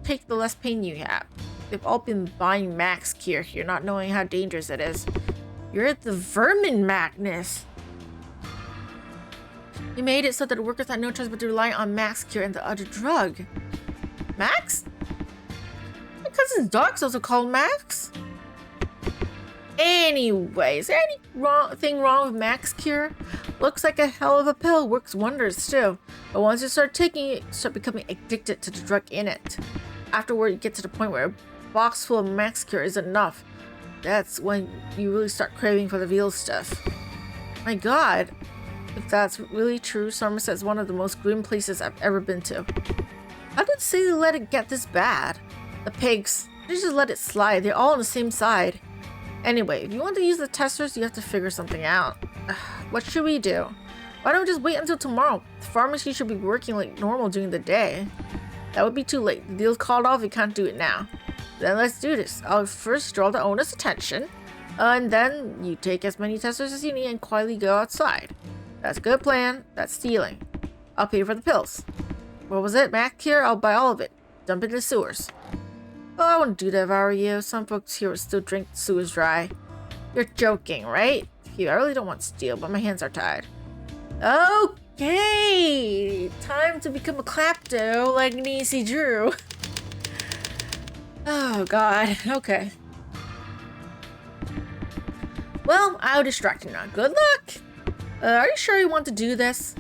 take, the less pain you have. They've all been buying Max Cure here, not knowing how dangerous it is. You're the vermin Magnus. You made it so that the workers had no choice but to rely on Max Cure and the other drug. Max? My cousin's dog's also called Max. Anyway, is there anything wrong with Max Cure? Looks like a hell of a pill, works wonders too. But once you start taking it, you start becoming addicted to the drug in it. Afterward, you get to the point where a box full of Max Cure is enough. That's when you really start craving for the real stuff. My god, if that's really true, Summerset is one of the most grim places I've ever been to. How did Sadie let it get this bad? The pigs. Just let it slide. They're all on the same side. Anyway, if you want to use the testers, you have to figure something out. What should we do? Why don't we just wait until tomorrow? The pharmacy should be working like normal during the day. That would be too late. The deal's called off. We can't do it now. Then let's do this. I'll first draw the owner's attention. And then you take as many testers as you need and quietly go outside. That's a good plan. That's stealing. I'll pay for the pills. What was it? Mac here? I'll buy all of it. Dump it in the sewers. Oh, I wouldn't do that if I were you. Some folks here would still drink the sewers dry. You're joking, right? Phew, I really don't want to steal, but my hands are tied. Okay! Time to become a klepto like Nancy Drew. Oh, God. Okay. Well, I'll distract you now. Good luck! Are you sure you want to do this?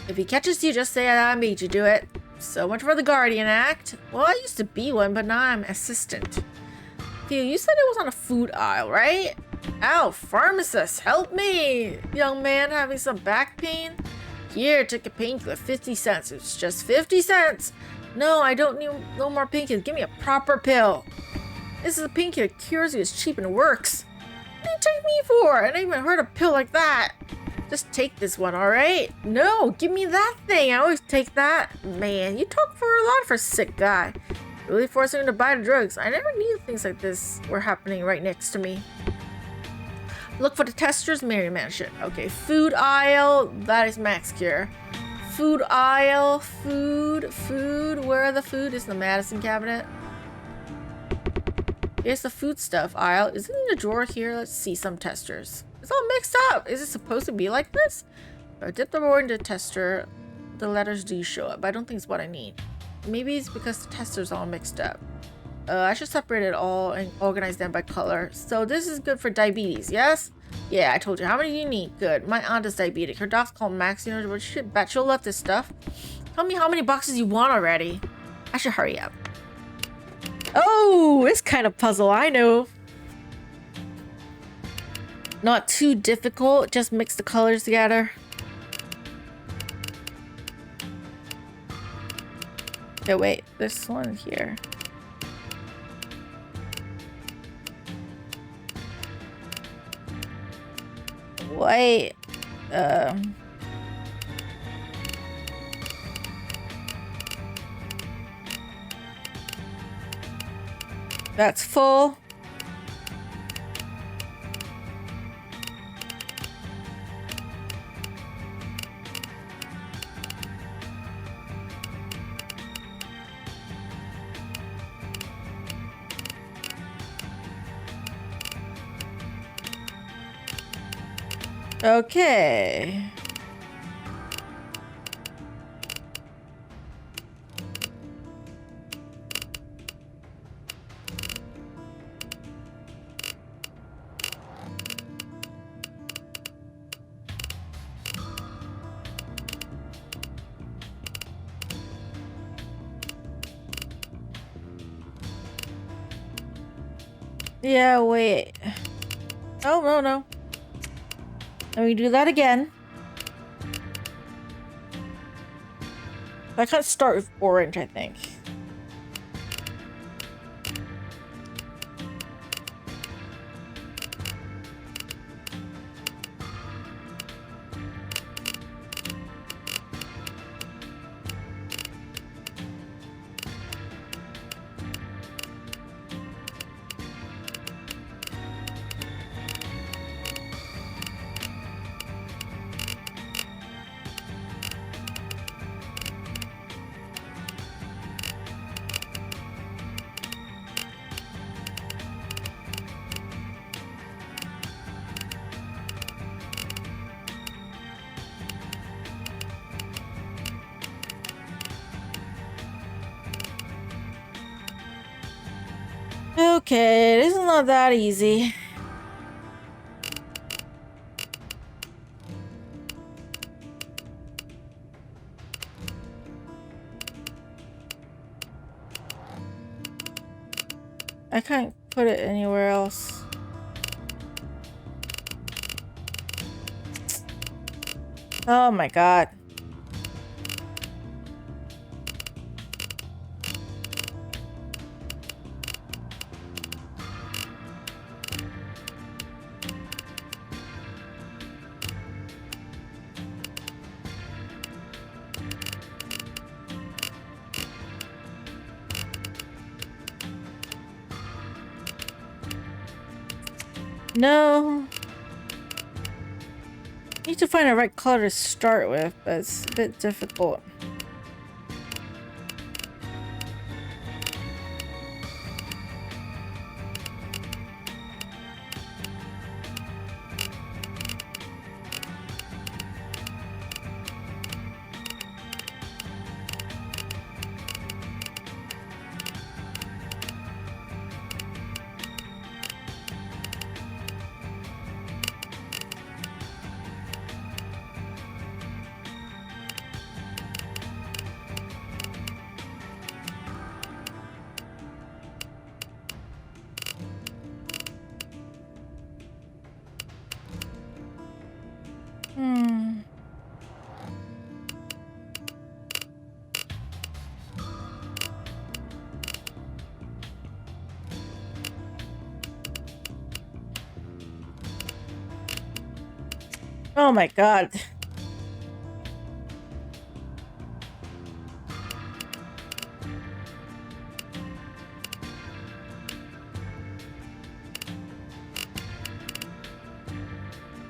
If he catches you, just say I made you do it. So much for the Guardian Act. Well, I used to be one, but now I'm assistant. Phew, you said it was on a food aisle, right? Ow, pharmacist, help me! Young man having some back pain? Here, take a painkiller, 50 cents. It's just 50 cents. No, I don't need no more painkillers. Give me a proper pill. This is a painkiller. Cures you. It's cheap and works. What do you take me for? I never even heard of a pill like that. Just take this one, alright? No, give me that thing. I always take that. Man, you talk for a lot for a sick guy. Really forcing him to buy the drugs. I never knew things like this were happening right next to me. Look for the testers, Mary Mansion. Okay, food aisle. That is Max Cure. Food aisle. Food. Where are the food? Is the medicine cabinet. Here's the food stuff aisle. Is it in the drawer here? Let's see some testers. It's all mixed up. Is it supposed to be like this? If I dip the board into the tester, the letters do show up. I don't think it's what I need. Maybe it's because the tester's all mixed up. I should separate it all and organize them by color. So this is good for diabetes, yes? Yeah, I told you. How many do you need? Good. My aunt is diabetic. Her doc's called Max. You know, but shit, bet she'll love this stuff. Tell me how many boxes you want already. I should hurry up. Oh, this kind of puzzle, I know. Not too difficult. Just mix the colors together. Okay, wait. This one here. Wait. That's full. Okay. Yeah, wait. Oh, no. Let me do that again. I can't start with orange, I think. Okay, this is not that easy. I can't put it anywhere else. Oh my god. No. Need to find the right color to start with, but it's a bit difficult. Oh my god.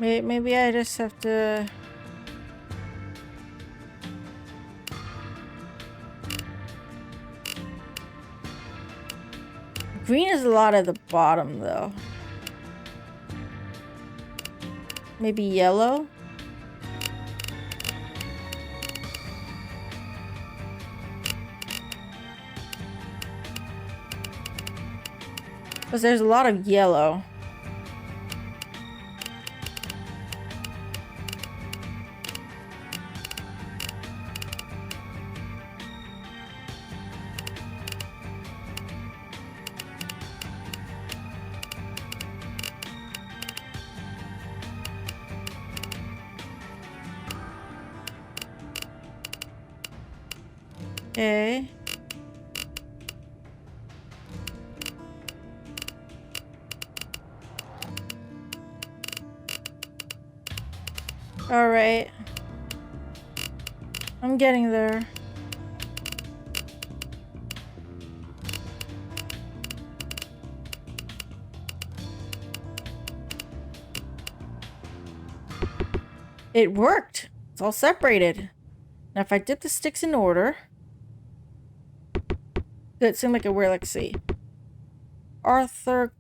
Maybe I just have to... Green is a lot at the bottom, though. Maybe yellow? Because there's a lot of yellow. Okay. All right. I'm getting there. It worked. It's all separated. Now if I dip the sticks in order... Good, seemed like a word like C. Arthur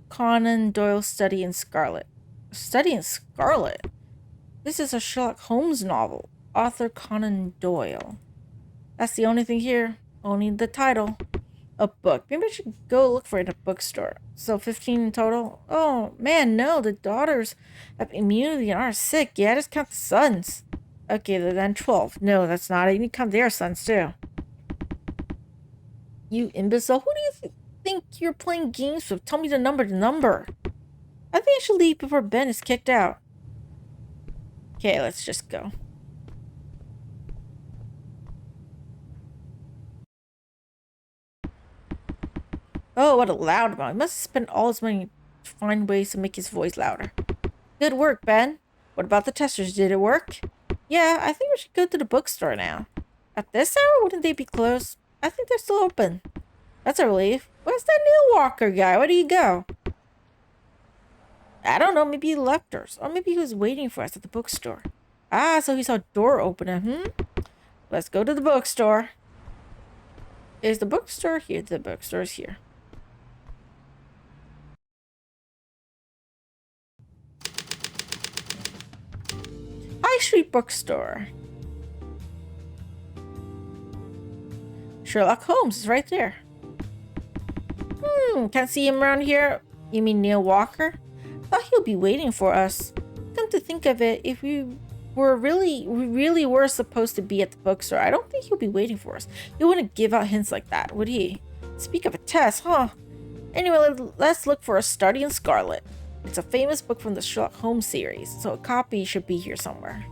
Conan Doyle Study in Scarlet. Study in Scarlet? This is a Sherlock Holmes novel. Arthur Conan Doyle. That's the only thing here. Only the title. A book. Maybe I should go look for it in a bookstore. So 15 in total? Oh, man, no. The daughters have immunity and are sick. Yeah, just count the sons. Okay, then 12. No, that's not it. You need to count their sons, too. You imbecile. Who do you think you're playing games with? Tell me the number to number. I think I should leave before Ben is kicked out. Okay, let's just go. Oh, what a loud one. He must have spent all his money to find ways to make his voice louder. Good work, Ben. What about the testers? Did it work? Yeah, I think we should go to the bookstore now. At this hour, wouldn't they be closed? I think they're still open. That's a relief. Where's that Neil Walker guy? Where did he go? I don't know. Maybe he left us. Or maybe he was waiting for us at the bookstore. Ah, so he saw a door open. Let's go to the bookstore. Is the bookstore here? The bookstore's here. High Street Bookstore. Sherlock Holmes is right there. Can't see him around here. You mean Neil Walker? Thought he'll be waiting for us. Come to think of it, if we really were supposed to be at the bookstore, I don't think he'll be waiting for us. He wouldn't give out hints like that, would he? Speak of a test, huh? Anyway, let's look for A Study in Scarlet. It's a famous book from the Sherlock Holmes series, so a copy should be here somewhere.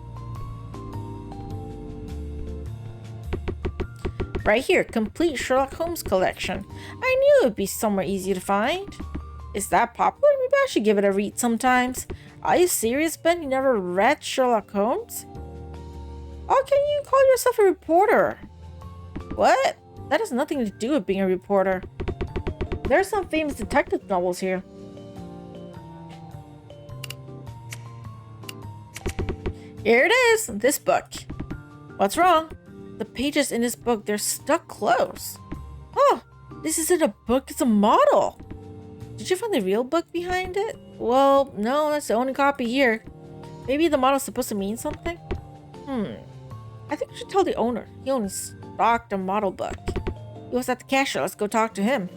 Right here, complete Sherlock Holmes collection. I knew it would be somewhere easy to find. Is that popular? Maybe I should give it a read sometimes. Are you serious, Ben? You never read Sherlock Holmes? How can you call yourself a reporter? What? That has nothing to do with being a reporter. There are some famous detective novels here. Here it is, this book. What's wrong? The pages in this book, they're stuck close. Oh, this isn't a book, it's a model. Did you find the real book behind it? Well, no, that's the only copy here. Maybe the model's supposed to mean something? I think we should tell the owner. He only stocked a model book. He was at the cashier. Let's go talk to him.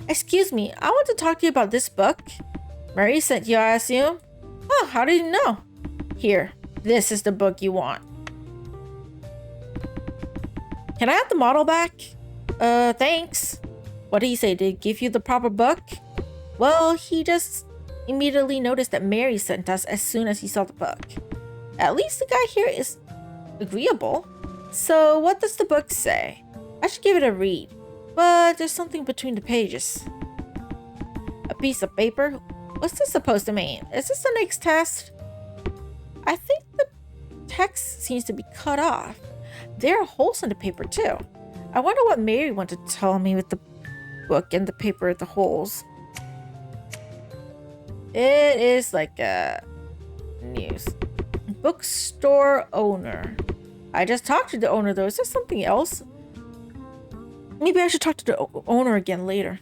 Excuse me, I want to talk to you about this book. Mary sent you, I assume? Oh, how did you know? Here, this is the book you want. Can I have the model back? Thanks. What did he say? Did he give you the proper book? Well, he just immediately noticed that Mary sent us as soon as he saw the book. At least the guy here is agreeable. So what does the book say? I should give it a read, but there's something between the pages. A piece of paper? What's this supposed to mean? Is this the next test? I think the text seems to be cut off. There are holes in the paper too. I wonder what Mary wanted to tell me with the book and the paper at the holes. It is like a news. Bookstore owner. I just talked to the owner though. Is there something else? Maybe I should talk to the owner again later.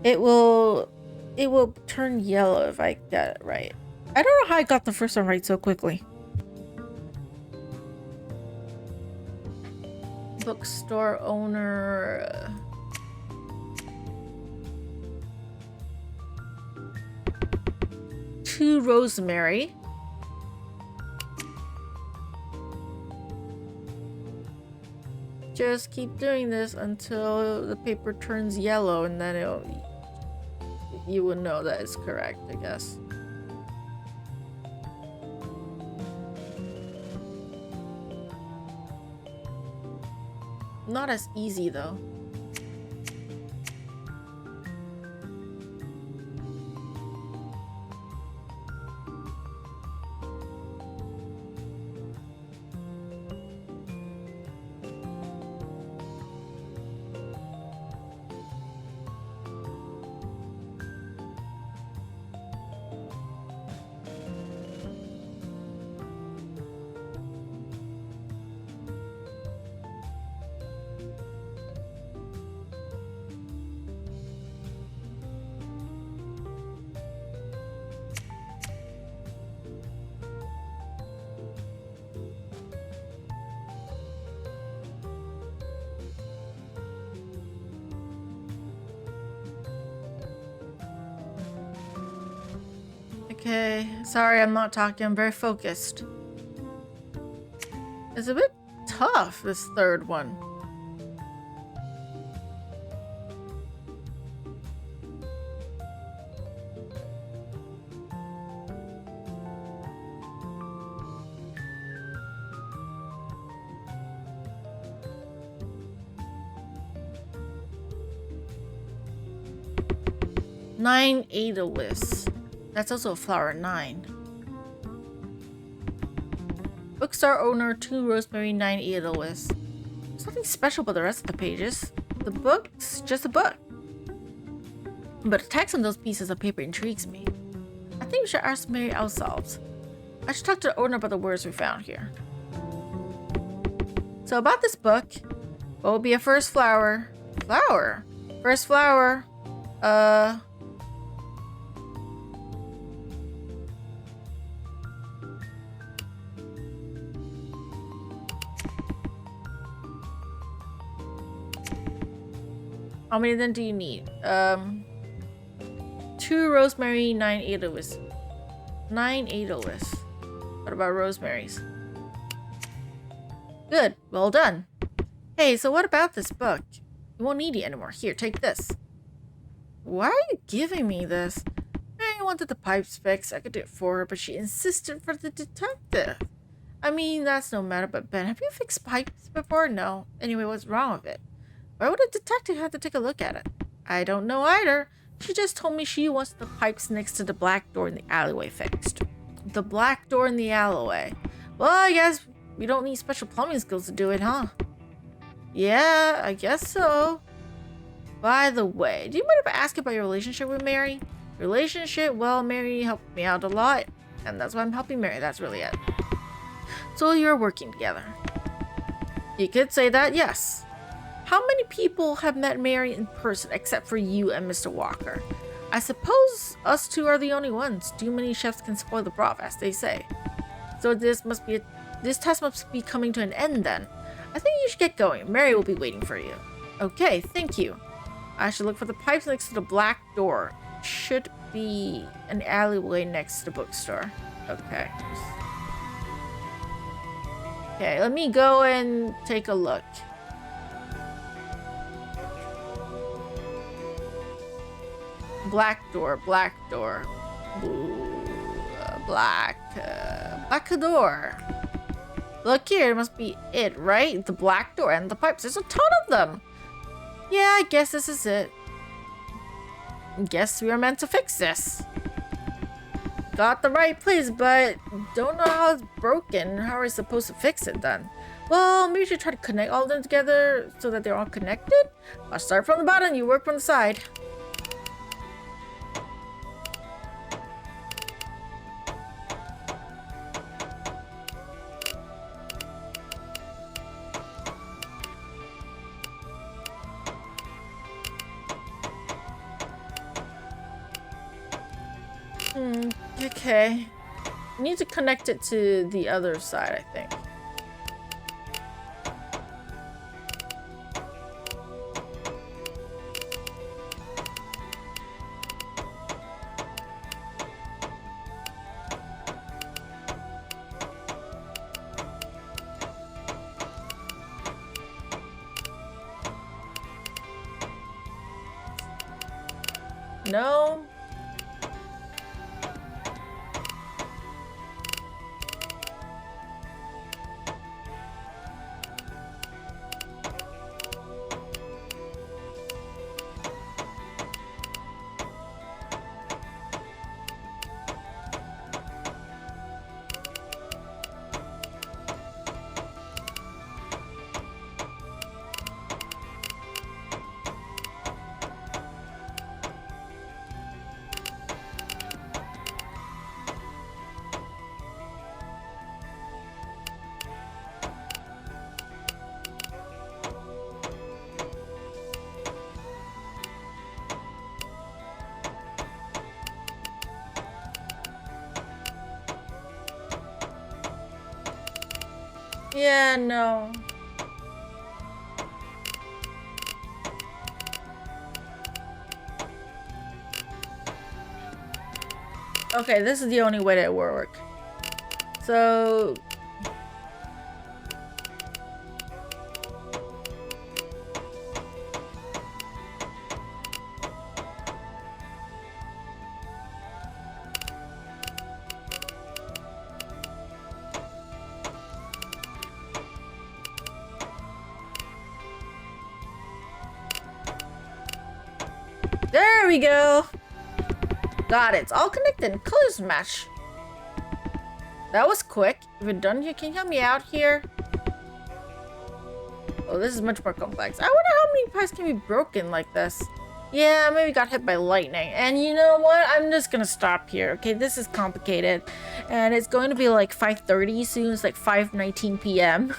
It will turn yellow if I get it right. I don't know how I got the first one right so quickly. Bookstore owner. To Rosemary. Just keep doing this until the paper turns yellow, and then you will know that it's correct, I guess. Not as easy though. Okay, sorry I'm not talking, I'm very focused. It's a bit tough, this third one. Nine Aeolus. That's also a flower. 9. Bookstore owner to Rosemary 9 Aeolus. There's nothing special about the rest of the pages. The book's just a book. But the text on those pieces of paper intrigues me. I think we should ask Mary ourselves. I should talk to the owner about the words we found here. So about this book, what will be a first flower? Flower? First flower. How many then do you need? 2 rosemary, 9 Aeolus. 9 Aeolus. What about rosemary's? Good, well done. Hey, so what about this book? You won't need it anymore. Here, take this. Why are you giving me this? I wanted the pipes fixed. I could do it for her, but she insisted for the detective. I mean, that's no matter, but Ben, have you fixed pipes before? No. Anyway, what's wrong with it? Why would a detective have to take a look at it? I don't know either. She just told me she wants the pipes next to the black door in the alleyway fixed. The black door in the alleyway. Well, I guess We don't need special plumbing skills to do it, huh? Yeah, I guess so. By the way, do you mind if I ask about your relationship with Mary? Relationship? Well, Mary helped me out a lot, and that's why I'm helping Mary. That's really it. So you're working together. You could say that, yes. How many people have met Mary in person except for you and Mr. Walker? I suppose us two are the only ones. Too many chefs can spoil the broth, as they say. So this test must be coming to an end then. I think you should get going. Mary will be waiting for you. Okay, thank you. I should look for the pipes next to the black door. Should be an alleyway next to the bookstore. Okay. Okay, let me go and take a look. Black door. Ooh, black door. Look here, it must be it, right? The black door and the pipes. There's a ton of them. Yeah, I guess this is it. Guess we are meant to fix this. Got the right place, but don't know how it's broken. How are we supposed to fix it then? Well, maybe we should try to connect all of them together so that they're all connected. I'll start from the bottom, you work from the side. Okay. We need to connect it to the other side, I think. No. Yeah, no. Okay, this is the only way that it will work. So... There we go. Got it. It's all connected. Colors match. That was quick. If you're done here, can you help me out here? Oh, this is much more complex. I wonder how many pipes can be broken like this. Yeah, maybe got hit by lightning. And you know what? I'm just gonna stop here. Okay, this is complicated. And it's going to be like 5:30 soon. It's like 5:19 p.m.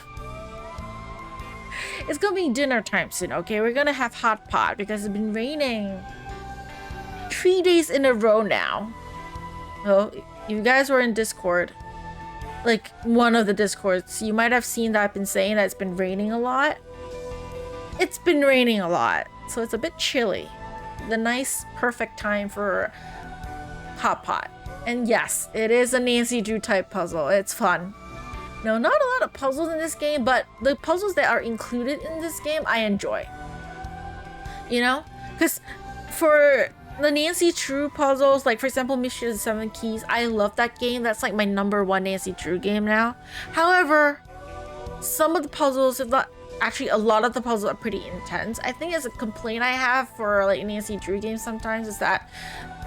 It's gonna be dinner time soon, okay? We're gonna have hot pot because it's been raining 3 days in a row now. Oh, you guys were in Discord, like one of the Discords, you might have seen that I've been saying that it's been raining a lot. It's been raining a lot, so it's a bit chilly. The nice, perfect time for hot pot. And yes, it is a Nancy Drew type puzzle. It's fun. No, not a lot of puzzles in this game, but the puzzles that are included in this game, I enjoy. You know? Because for the Nancy Drew puzzles, like for example, Mystery of the Seven Keys, I love that game. That's like my #1 Nancy Drew game now. However, some of the puzzles, actually a lot of the puzzles are pretty intense. I think it's a complaint I have for like Nancy Drew games sometimes is that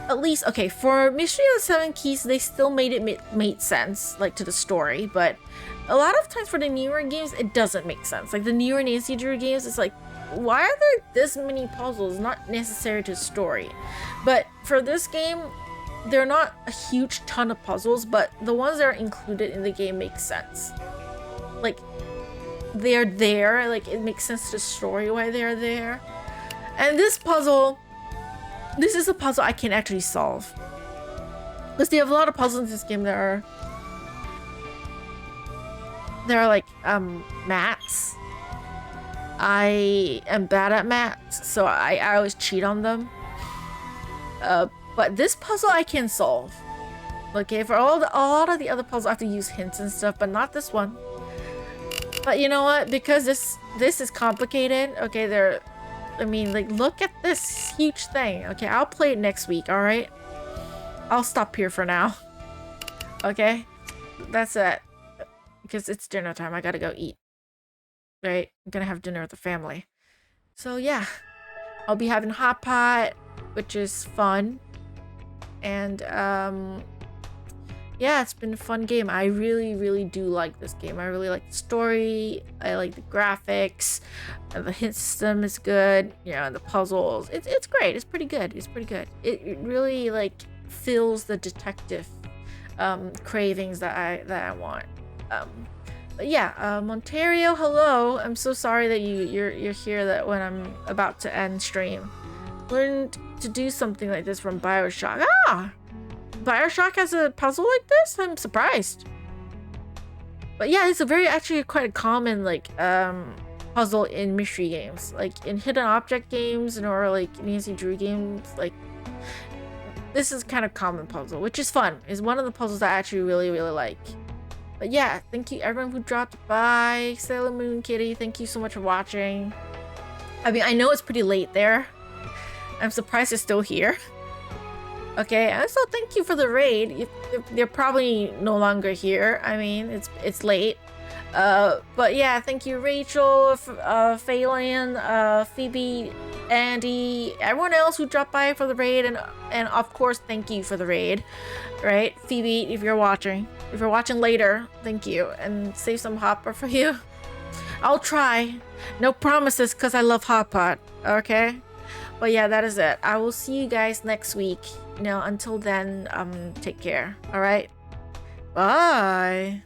at least, okay, for Mystery of the Seven Keys, they still made it made sense, like, to the story, but a lot of times for the newer games, it doesn't make sense. Like, the newer Nancy Drew games, it's like, why are there this many puzzles? Not necessary to the story. But for this game, they're not a huge ton of puzzles, but the ones that are included in the game make sense. Like, they're there, like, it makes sense to the story why they're there. And this puzzle, this is a puzzle I can actually solve. Because they have a lot of puzzles in this game that are like mats. I am bad at mats, so I always cheat on them. But this puzzle I can solve. Okay, for a lot of the other puzzles I have to use hints and stuff, but not this one. But you know what? Because this is complicated. Okay, I mean, like, look at this huge thing. Okay, I'll play it next week, alright? I'll stop here for now. Okay? That's it. Because it's dinner time. I gotta go eat. Right? I'm gonna have dinner with the family. So, yeah. I'll be having hot pot, which is fun. And, yeah, it's been a fun game. I really, really do like this game. I really like the story. I like the graphics. The hint system is good. You know, the puzzles. It's great. It's pretty good. It's pretty good. It really, like, fills the detective cravings that I want. But yeah, Ontario, hello. I'm so sorry that you're here that when I'm about to end stream. Learned to do something like this from BioShock. Ah! BioShock has a puzzle like this? I'm surprised. But yeah, it's actually quite a common, like, puzzle in mystery games. Like, in hidden object games or, like, Nancy Drew games, like, this is kind of common puzzle, which is fun. It's one of the puzzles I actually really, really like. But yeah, thank you everyone who dropped by. Sailor Moon Kitty, thank you so much for watching. I mean, I know it's pretty late there. I'm surprised you're still here. Okay, and so thank you for the raid. They're probably no longer here. I mean, it's late. But yeah, thank you Rachel, Phelan, Phoebe, Andy, everyone else who dropped by for the raid, and of course thank you for the raid. Right? Phoebe, if you're watching later, thank you, and save some hot pot for you. I'll try. No promises, because I love hot pot. Okay? But yeah, that is it. I will see you guys next week. You know, until then, take care. All right? Bye.